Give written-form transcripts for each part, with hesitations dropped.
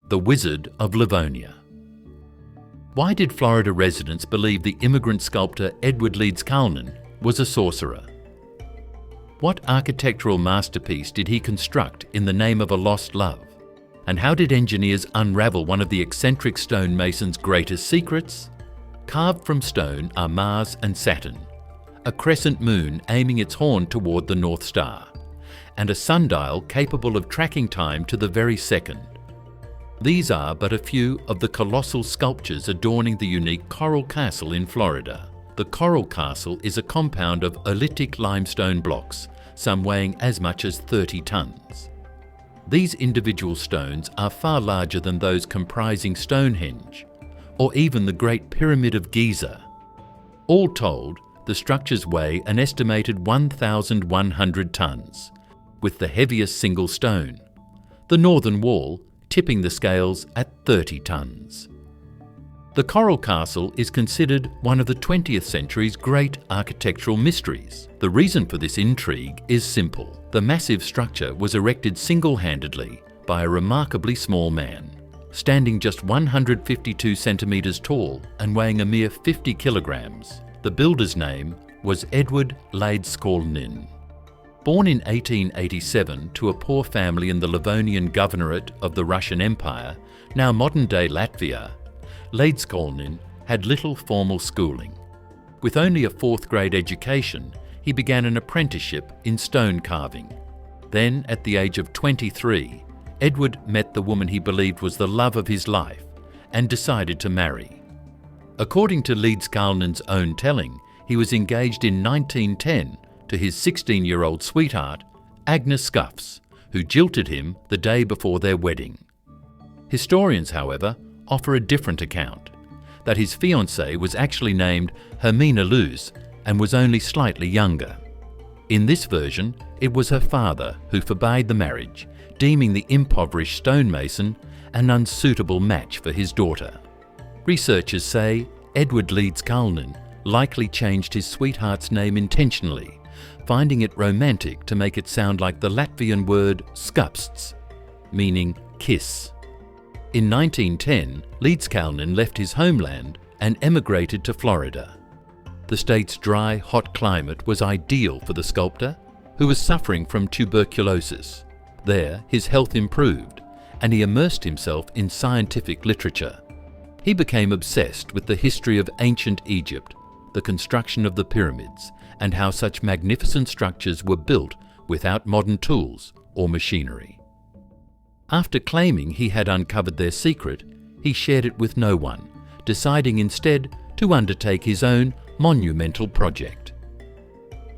The Wizard of Livonia. Why did Florida residents believe the immigrant sculptor Edward Leedskalnin was a sorcerer? What architectural masterpiece did he construct in the name of a lost love? And how did engineers unravel one of the eccentric stonemason's greatest secrets? Carved from stone are Mars and Saturn, a crescent moon aiming its horn toward the North Star, and a sundial capable of tracking time to the very second. These are but a few of the colossal sculptures adorning the unique Coral Castle in Florida. The Coral Castle is a compound of oolitic limestone blocks, some weighing as much as 30 tons. These individual stones are far larger than those comprising Stonehenge, or even the Great Pyramid of Giza. All told, the structures weigh an estimated 1,100 tons, with the heaviest single stone, the northern wall, tipping the scales at 30 tons. The Coral Castle is considered one of the 20th century's great architectural mysteries. The reason for this intrigue is simple. The massive structure was erected single-handedly by a remarkably small man, standing just 152 centimetres tall and weighing a mere 50 kilograms. The builder's name was Edward Leedskalnin. Born in 1887 to a poor family in the Livonian governorate of the Russian Empire, now modern-day Latvia, Leedskalnin had little formal schooling. With only a 4th grade education, he began an apprenticeship in stone carving. Then, at the age of 23, Edward met the woman he believed was the love of his life and decided to marry. According to Leedskalnin's own telling, he was engaged in 1910 to his 16-year-old sweetheart, Agnes Scuffs, who jilted him the day before their wedding. Historians, however, offer a different account, that his fiancée was actually named Hermina Luz and was only slightly younger. In this version, it was her father who forbade the marriage, deeming the impoverished stonemason an unsuitable match for his daughter. Researchers say Edward Leedskalnin likely changed his sweetheart's name intentionally, finding it romantic to make it sound like the Latvian word skupsts, meaning kiss. In 1910, Leedskalnin left his homeland and emigrated to Florida. The state's dry, hot climate was ideal for the sculptor, who was suffering from tuberculosis. There, his health improved, and he immersed himself in scientific literature. He became obsessed with the history of ancient Egypt, the construction of the pyramids, and how such magnificent structures were built without modern tools or machinery. After claiming he had uncovered their secret, he shared it with no one, deciding instead to undertake his own monumental project.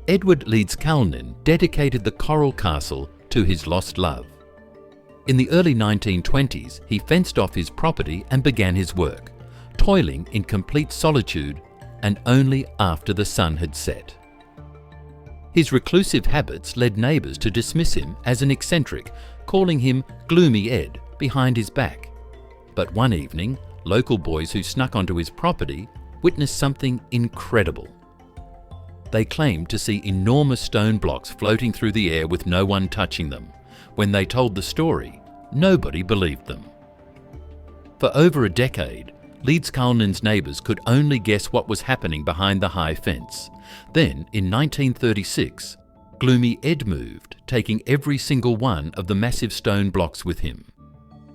Edward Leedskalnin dedicated the Coral Castle to his lost love. In the early 1920s, he fenced off his property and began his work, toiling in complete solitude and only after the sun had set. His reclusive habits led neighbours to dismiss him as an eccentric, calling him Gloomy Ed behind his back. But one evening, local boys who snuck onto his property witnessed something incredible. They claimed to see enormous stone blocks floating through the air with no one touching them. When they told the story, nobody believed them. For over a decade, Leedskalnin's neighbours could only guess what was happening behind the high fence. Then, in 1936, Gloomy Ed moved, taking every single one of the massive stone blocks with him.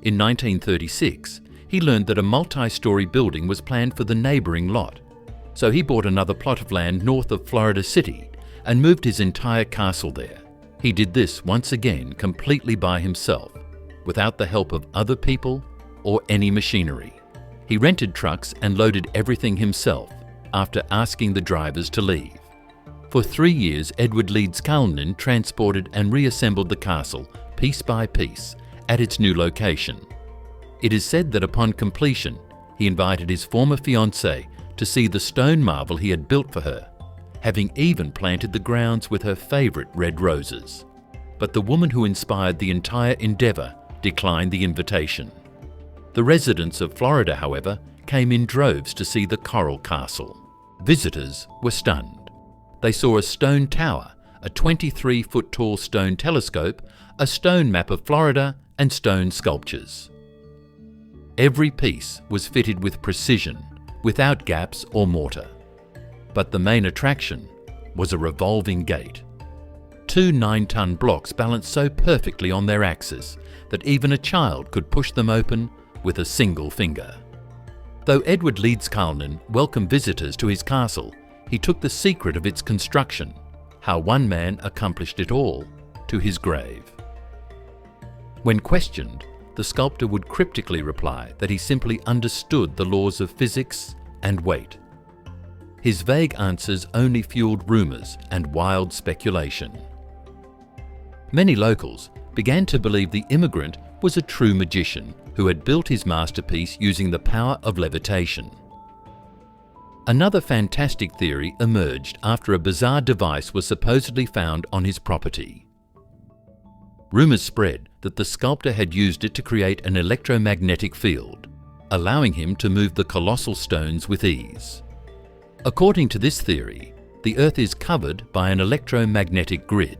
In 1936, he learned that a multi-story building was planned for the neighbouring lot, so he bought another plot of land north of Florida City and moved his entire castle there. He did this once again completely by himself, without the help of other people or any machinery. He rented trucks and loaded everything himself after asking the drivers to leave. For 3 years, Edward Leedskalnin transported and reassembled the castle piece by piece at its new location. It is said that upon completion, he invited his former fiancée to see the stone marvel he had built for her, having even planted the grounds with her favourite red roses. But the woman who inspired the entire endeavour declined the invitation. The residents of Florida, however, came in droves to see the Coral Castle. Visitors were stunned. They saw a stone tower, a 23-foot-tall stone telescope, a stone map of Florida, and stone sculptures. Every piece was fitted with precision, without gaps or mortar. But the main attraction was a revolving gate. 2 9-ton blocks balanced so perfectly on their axis that even a child could push them open with a single finger. Though Edward Leedskalnin welcomed visitors to his castle, he took the secret of its construction, how one man accomplished it all, to his grave. When questioned, the sculptor would cryptically reply that he simply understood the laws of physics and weight. His vague answers only fueled rumours and wild speculation. Many locals began to believe the immigrant was a true magician who had built his masterpiece using the power of levitation. Another fantastic theory emerged after a bizarre device was supposedly found on his property. Rumours spread that the sculptor had used it to create an electromagnetic field, allowing him to move the colossal stones with ease. According to this theory, the Earth is covered by an electromagnetic grid,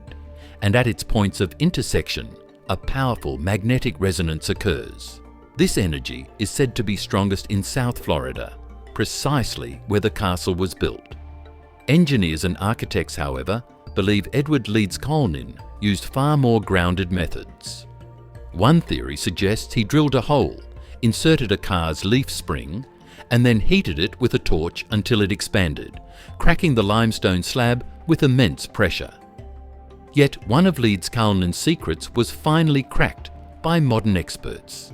and at its points of intersection, a powerful magnetic resonance occurs. This energy is said to be strongest in South Florida, precisely where the castle was built. Engineers and architects, however, believe Edward Leedskalnin used far more grounded methods. One theory suggests he drilled a hole, inserted a car's leaf spring, and then heated it with a torch until it expanded, cracking the limestone slab with immense pressure. Yet one of Leedskalnin's secrets was finally cracked by modern experts.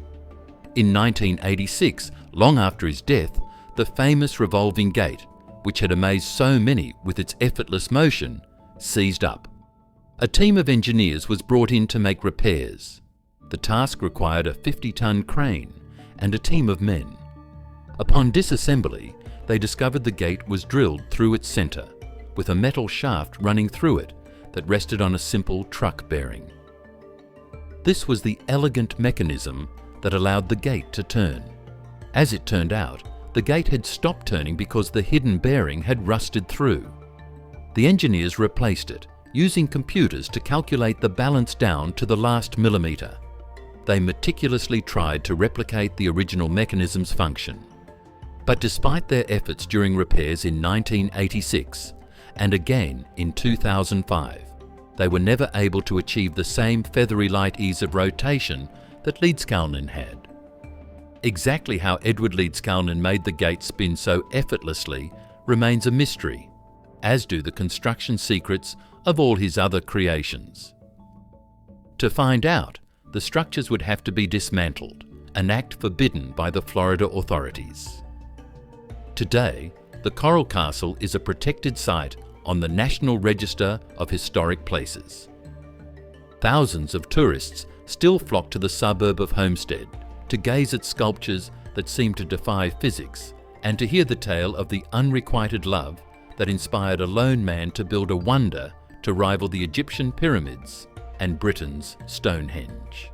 In 1986, long after his death, the famous revolving gate, which had amazed so many with its effortless motion, seized up. A team of engineers was brought in to make repairs. The task required a 50-ton crane and a team of men. Upon disassembly, they discovered the gate was drilled through its centre, with a metal shaft running through it that rested on a simple truck bearing. This was the elegant mechanism that allowed the gate to turn. As it turned out, the gate had stopped turning because the hidden bearing had rusted through. The engineers replaced it, using computers to calculate the balance down to the last millimetre. They meticulously tried to replicate the original mechanism's function. But despite their efforts during repairs in 1986 and again in 2005, they were never able to achieve the same feathery light ease of rotation that Leedskalnin had. Exactly how Edward Leedskalnin made the gate spin so effortlessly remains a mystery, as do the construction secrets of all his other creations. To find out, the structures would have to be dismantled, an act forbidden by the Florida authorities. Today, the Coral Castle is a protected site on the National Register of Historic Places. Thousands of tourists still flock to the suburb of Homestead to gaze at sculptures that seem to defy physics and to hear the tale of the unrequited love that inspired a lone man to build a wonder to rival the Egyptian pyramids and Britain's Stonehenge.